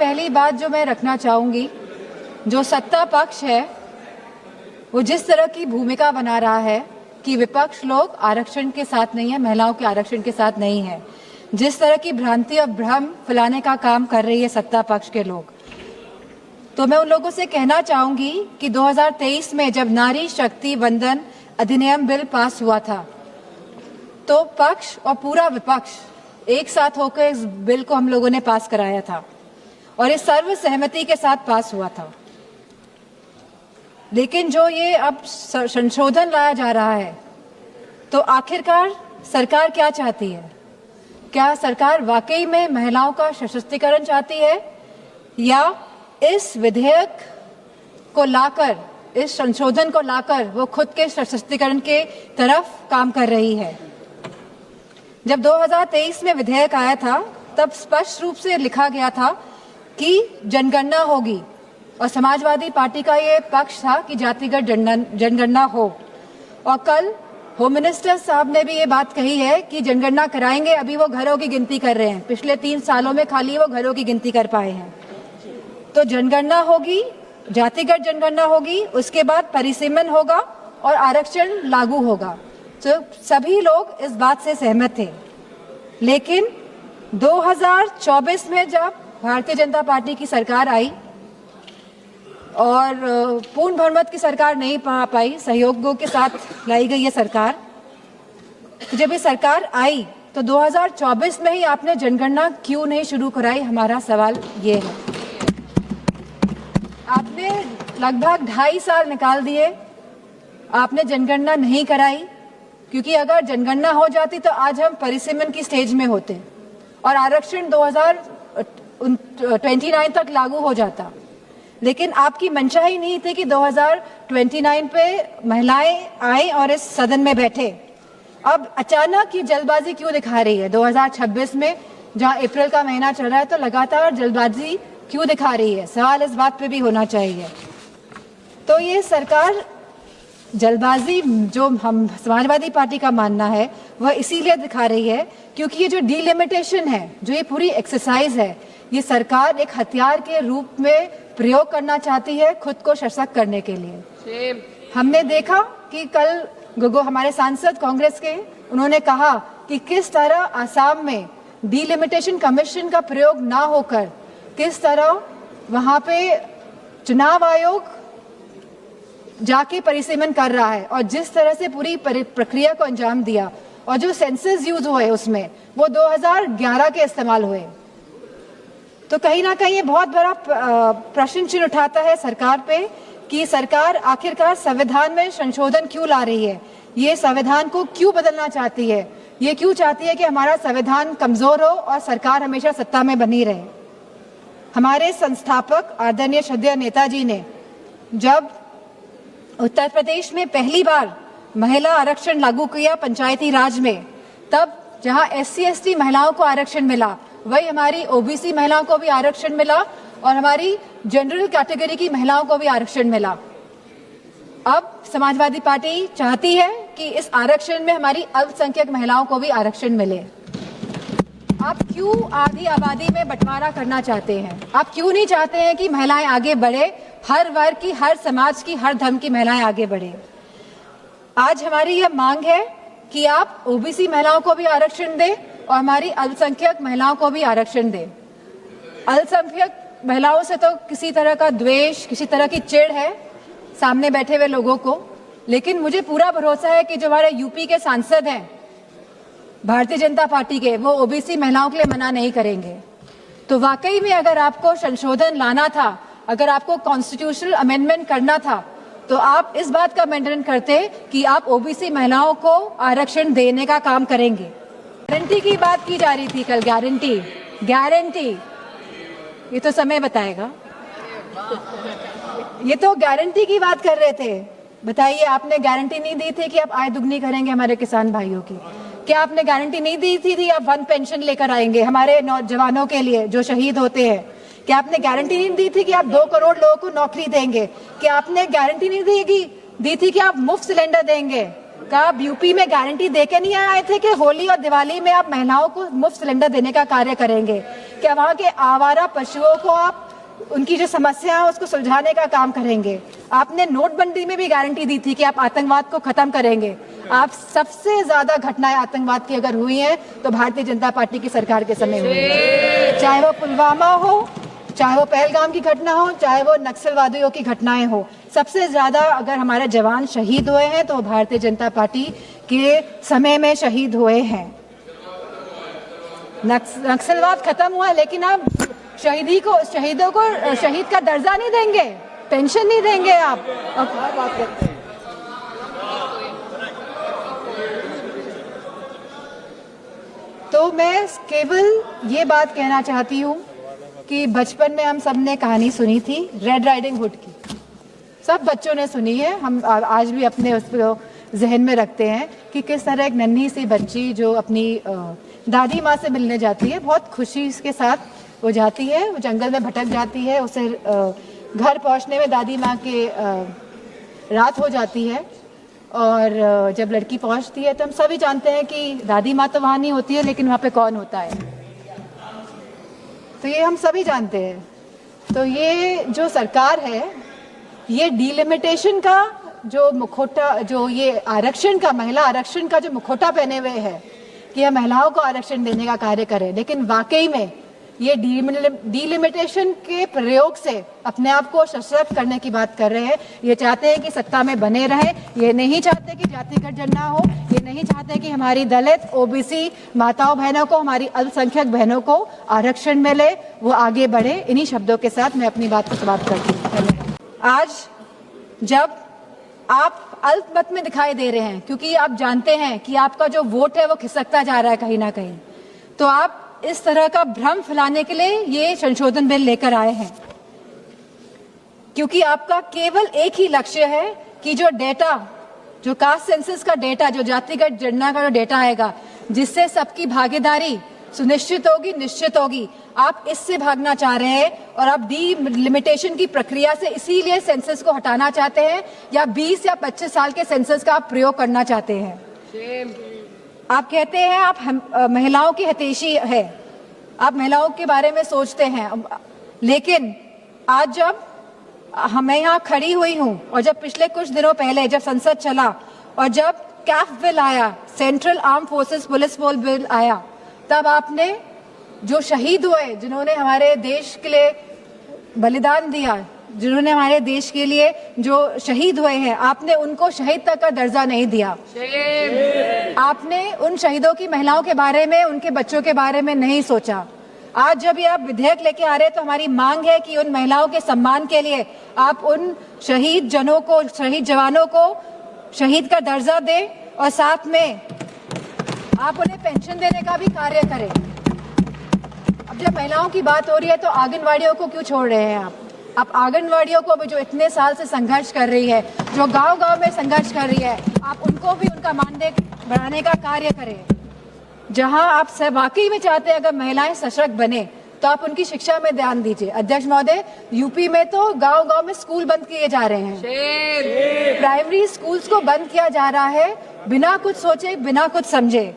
पहली बात जो मैं रखना चाहूंगी, जो सत्ता पक्ष है वो जिस तरह की भूमिका बना रहा है कि विपक्ष लोग आरक्षण के साथ नहीं है, महिलाओं के आरक्षण के साथ नहीं है, जिस तरह की भ्रांति और भ्रम फैलाने का काम कर रही है सत्ता पक्ष के लोग, तो मैं उन लोगों से कहना चाहूंगी कि 2023 में जब नारी शक्ति वंदन अधिनियम बिल पास हुआ था तो पक्ष और पूरा विपक्ष एक साथ होकर इस बिल को हम लोगों ने पास कराया था और ये सर्व सहमति के साथ पास हुआ था। लेकिन जो ये अब संशोधन लाया जा रहा है तो आखिरकार सरकार क्या चाहती है? क्या सरकार वाकई में महिलाओं का सशक्तिकरण चाहती है या इस विधेयक को लाकर, इस संशोधन को लाकर वो खुद के सशक्तिकरण के तरफ काम कर रही है? जब 2023 में विधेयक आया था तब स्पष्ट रूप से लिखा गया था कि जनगणना होगी और समाजवादी पार्टी का ये पक्ष था कि जातिगत जनगणना हो। और कल होम मिनिस्टर साहब ने भी ये बात कही है कि जनगणना कराएंगे, अभी वो घरों की गिनती कर रहे हैं, पिछले 3 सालों में खाली वो घरों की गिनती कर पाए हैं। तो जनगणना होगी, जातिगत जनगणना होगी, उसके बाद परिसीमन होगा और आरक्षण लागू होगा। तो सभी लोग इस बात से सहमत थे। लेकिन 2024 में जब भारतीय जनता पार्टी की सरकार आई और पूर्ण बहुमत की सरकार नहीं पा पाई, सहयोगों के साथ लाई गई ये सरकार, जब ये सरकार आई तो 2024 में ही आपने जनगणना क्यों नहीं शुरू कराई? हमारा सवाल ये है। आपने लगभग 2.5 साल निकाल दिए, आपने जनगणना नहीं कराई, क्योंकि अगर जनगणना हो जाती तो आज हम परिसीमन की स्टेज में होते और आरक्षण 2029 तक लागू हो जाता। लेकिन आपकी मंशा ही नहीं थी कि 2029 पे महिलाएं आए और इस सदन में बैठे। अब अचानक ये जल्दबाजी क्यों दिखा रही है? 2026 में जहां अप्रैल का महीना चल रहा है तो लगातार जल्दबाजी क्यों दिखा रही है? सवाल इस बात पे भी होना चाहिए। तो ये सरकार जल्दबाजी, जो हम समाजवादी पार्टी का मानना है, वह इसीलिए दिखा रही है क्योंकि ये जो डिलिमिटेशन है, जो ये पूरी एक्सरसाइज है, ये सरकार एक हथियार के रूप में प्रयोग करना चाहती है खुद को सशक्त करने के लिए। हमने देखा कि कल गोगो हमारे सांसद कांग्रेस के, उन्होंने कहा कि किस तरह आसाम में डिलिमिटेशन कमीशन का प्रयोग ना होकर किस तरह वहां पे चुनाव आयोग जाके परिसीमन कर रहा है और जिस तरह से पूरी प्रक्रिया को अंजाम दिया और जो सेंसस यूज हुए उसमें वो 2011 के इस्तेमाल हुए। तो कहीं ना कहीं ये बहुत बड़ा प्रश्न चिन्ह उठाता है सरकार पे कि सरकार आखिरकार संविधान में संशोधन क्यों ला रही है, ये संविधान को क्यों बदलना चाहती है, ये क्यों चाहती है कि हमारा संविधान कमजोर हो और सरकार हमेशा सत्ता में बनी रहे। हमारे संस्थापक आदरणीय श्रद्धेय नेताजी ने जब उत्तर प्रदेश में पहली बार महिला आरक्षण लागू किया पंचायती राज में, तब जहां SC/ST महिलाओं को आरक्षण मिला, वही हमारी OBC महिलाओं को भी आरक्षण मिला और हमारी जनरल कैटेगरी की महिलाओं को भी आरक्षण मिला। अब समाजवादी पार्टी चाहती है कि इस आरक्षण में हमारी अल्पसंख्यक महिलाओं को भी आरक्षण मिले। आप क्यों आधी आबादी में बंटवारा करना चाहते हैं? आप क्यों नहीं चाहते हैं कि महिलाएं आगे बढ़े, हर वर्ग की, हर समाज की, हर धर्म की महिलाएं आगे बढ़े? आज हमारी यह मांग है कि आप OBC महिलाओं को भी आरक्षण दें और हमारी अल्पसंख्यक महिलाओं को भी आरक्षण दें। अल्पसंख्यक महिलाओं से तो किसी तरह का द्वेष, किसी तरह की चिढ़ है सामने बैठे हुए लोगों को, लेकिन मुझे पूरा भरोसा है कि जो हमारे यूपी के सांसद हैं भारतीय जनता पार्टी के, वो OBC महिलाओं के लिए मना नहीं करेंगे। तो वाकई में अगर आपको संशोधन लाना था, अगर आपको कॉन्स्टिट्यूशनल अमेंडमेंट करना था, तो आप इस बात का अमेंडमेंट करते कि आप OBC महिलाओं को आरक्षण देने का काम करेंगे। गारंटी की बात की जा रही थी कल, गारंटी, ये तो समय बताएगा। ये तो गारंटी की बात कर रहे थे। बताइए, आपने गारंटी नहीं दी थी कि आप आय दुगनी करेंगे हमारे किसान भाइयों की? क्या आपने गारंटी नहीं दी थी आप 1 पेंशन लेकर आएंगे हमारे नौजवानों के लिए जो शहीद होते हैं? क्या आपने गारंटी नहीं दी थी कि आप 2 करोड़ लोगों को नौकरी देंगे? क्या आपने गारंटी नहीं दी थी कि आप मुफ्त सिलेंडर देंगे? क्या आप यूपी में गारंटी देके नहीं आए थे कि होली और दिवाली में आप महिलाओं को मुफ्त सिलेंडर देने का कार्य करेंगे? क्या वहाँ के आवारा पशुओं को आप उनकी जो समस्या है उसको सुलझाने का काम करेंगे? आपने नोटबंदी में भी गारंटी दी थी कि आप आतंकवाद को खत्म करेंगे। आप सबसे ज्यादा घटनाएं आतंकवाद की अगर हुई हैं तो भारतीय जनता पार्टी की सरकार के समय हुई है। चाहे वो पुलवामा हो, चाहे वो पहलगाम की घटना हो, चाहे वो नक्सलवादियों की घटनाएं हो, सबसे ज्यादा अगर हमारे जवान शहीद हुए हैं तो भारतीय जनता पार्टी के समय में शहीद हुए हैं। नक्सलवाद खत्म हुआ, लेकिन आप शहीदों को शहीद का दर्जा नहीं देंगे, पेंशन नहीं देंगे आप। बात करते हैं। तो मैं केवल ये बात कहना चाहती हूँ कि बचपन में हम सब ने कहानी सुनी थी रेड राइडिंग हुड की, सब बच्चों ने सुनी है। हम आज भी अपने उसको जहन में रखते हैं कि किस तरह एक नन्ही सी बच्ची जो अपनी दादी माँ से मिलने जाती है, बहुत खुशी के साथ वो जाती है, वो जंगल में भटक जाती है, उसे घर पहुँचने में दादी माँ के रात हो जाती है। और जब लड़की पहुँचती है तो हम सभी जानते हैं कि दादी माँ तो वहाँ नहीं होती है, लेकिन वहाँ पे कौन होता है, तो ये हम सभी जानते हैं। तो ये जो सरकार है, ये डिलिमिटेशन का जो मुखौटा, जो ये आरक्षण का, महिला आरक्षण का जो मुखौटा पहने हुए है कि यह महिलाओं को आरक्षण देने का कार्य करे, लेकिन वाकई में ये डिलिमिटेशन के प्रयोग से अपने आप को सशक्त करने की बात कर रहे हैं। ये चाहते हैं कि सत्ता में बने रहें, ये नहीं चाहते कि जातिगत गणना हो, ये नहीं चाहते कि हमारी दलित, ओबीसी माताओं बहनों को, हमारी अल्पसंख्यक बहनों को आरक्षण मिले, वो आगे बढ़े। इन्हीं शब्दों के साथ मैं अपनी बात को समाप्त करती हूँ। आज जब आप अल्पमत में दिखाई दे रहे हैं, क्योंकि आप जानते हैं कि आपका जो वोट है वो खिसकता जा रहा है कहीं ना कहीं, तो आप इस तरह का भ्रम फैलाने के लिए ये संशोधन बिल लेकर आए हैं, क्योंकि आपका केवल एक ही लक्ष्य है कि जो डेटा, जो कास्ट सेंसस का डेटा, जो जातिगत जनगणना का जो डेटा आएगा, जिससे सबकी भागीदारी सुनिश्चित होगी, निश्चित होगी, आप इससे भागना चाह रहे हैं। और आप डिलिमिटेशन की प्रक्रिया से इसीलिए सेंसस को हटाना चाहते हैं, या 20 या 25 साल के सेंसस का आप प्रयोग करना चाहते हैं। आप कहते हैं आप महिलाओं की हितैषी है, आप महिलाओं के बारे में सोचते हैं, लेकिन आज जब मैं यहाँ खड़ी हुई हूँ और जब पिछले कुछ दिनों पहले जब संसद चला और जब कैफ बिल आया, central arm forces police force bill आया, तब आपने जो शहीद हुए, जिन्होंने हमारे देश के लिए बलिदान दिया, जिन्होंने हमारे देश के लिए जो शहीद हुए हैं, आपने उनको शहीद तक का दर्जा नहीं दिया। आपने उन शहीदों की महिलाओं के बारे में, उनके बच्चों के बारे में नहीं सोचा। आज जब ये आप विधेयक लेके आ रहे हैं तो हमारी मांग है कि उन महिलाओं के सम्मान के लिए आप उन शहीद जनों को, शहीद जवानों को शहीद का दर्जा दें और साथ में आप उन्हें पेंशन देने का भी कार्य करें। अब जब महिलाओं की बात हो रही है तो आंगनवाड़ियों को क्यों छोड़ रहे हैं आप आंगनवाड़ियों को भी, जो इतने साल से संघर्ष कर रही है, जो गांव-गांव में संघर्ष कर रही है, आप उनको भी उनका मानदेय बढ़ाने का कार्य करें। जहां आप सब वाकई में चाहते हैं अगर महिलाएं सशक्त बने तो आप उनकी शिक्षा में ध्यान दीजिए। अध्यक्ष महोदय, यूपी में तो गांव-गांव में स्कूल बंद किए जा रहे हैं, प्राइमरी स्कूल्स को बंद किया जा रहा है बिना कुछ सोचे, बिना कुछ समझे।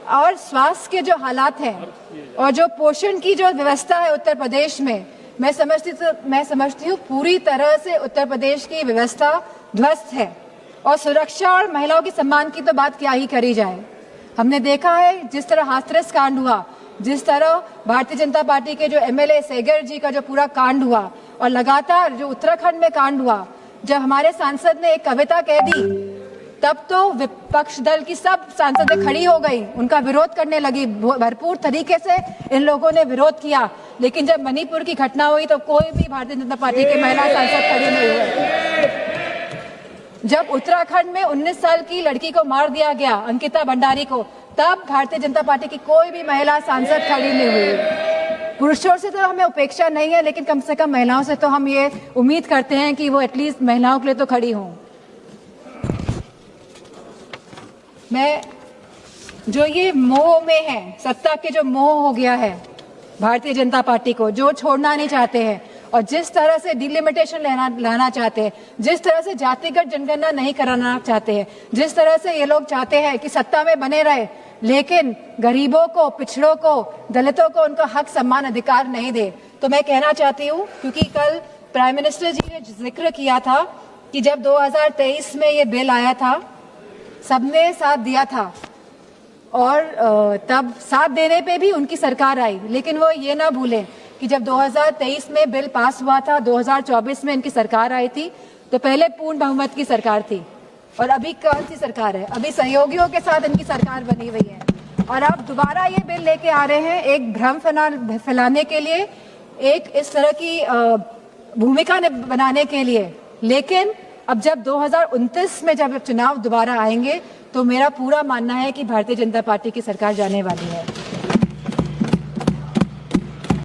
और स्वास्थ्य के जो हालात हैं और जो पोषण की जो व्यवस्था है उत्तर प्रदेश में, मैं समझती हूँ पूरी तरह से उत्तर प्रदेश की व्यवस्था ध्वस्त है। और सुरक्षा और महिलाओं के सम्मान की तो बात क्या ही करी जाए। हमने देखा है जिस तरह हाथरस कांड हुआ, जिस तरह भारतीय जनता पार्टी के जो एमएलए सेगर जी का जो पूरा कांड हुआ, और लगातार जो उत्तराखंड में कांड हुआ, जब हमारे सांसद ने एक कविता कह दी तब तो विपक्ष दल की सब सांसदें खड़ी हो गई, उनका विरोध करने लगी, भरपूर तरीके से इन लोगों ने विरोध किया। लेकिन जब मणिपुर की घटना हुई तो कोई भी भारतीय जनता पार्टी के महिला सांसद खड़ी नहीं हुए। जब उत्तराखंड में 19 साल की लड़की को मार दिया गया, अंकिता भंडारी को, तब भारतीय जनता पार्टी की कोई भी महिला सांसद खड़ी नहीं हुई। पुरुषों से तो हमें उपेक्षा नहीं है, लेकिन कम से कम महिलाओं से तो हम ये उम्मीद करते हैं कि वो एटलीस्ट महिलाओं के लिए तो खड़ी हों। मैं जो ये मोह में है, सत्ता के जो मोह हो गया है भारतीय जनता पार्टी को, जो छोड़ना नहीं चाहते हैं, और जिस तरह से डिलिमिटेशन लाना चाहते हैं, जिस तरह से जातिगत जनगणना नहीं कराना चाहते हैं, जिस तरह से ये लोग चाहते हैं कि सत्ता में बने रहे लेकिन गरीबों को, पिछड़ों को, दलितों को उनका हक, सम्मान, अधिकार नहीं दे, तो मैं कहना चाहती हूँ, क्योंकि कल प्राइम मिनिस्टर जी ने जिक्र किया था कि जब 2023 में ये बिल आया था सबने साथ दिया था और तब साथ देने पे भी उनकी सरकार आई, लेकिन वो ये ना भूलें कि जब 2023 में बिल पास हुआ था, 2024 में इनकी सरकार आई थी, तो पहले पूर्ण बहुमत की सरकार थी और अभी कौन सी सरकार है? अभी सहयोगियों के साथ इनकी सरकार बनी हुई है और अब दोबारा ये बिल लेके आ रहे हैं एक भ्रम फैलाने के लिए, एक इस तरह की भूमिका बनाने के लिए। लेकिन अब जब 2029 में जब चुनाव दोबारा आएंगे तो मेरा पूरा मानना है कि भारतीय जनता पार्टी की सरकार जाने वाली है।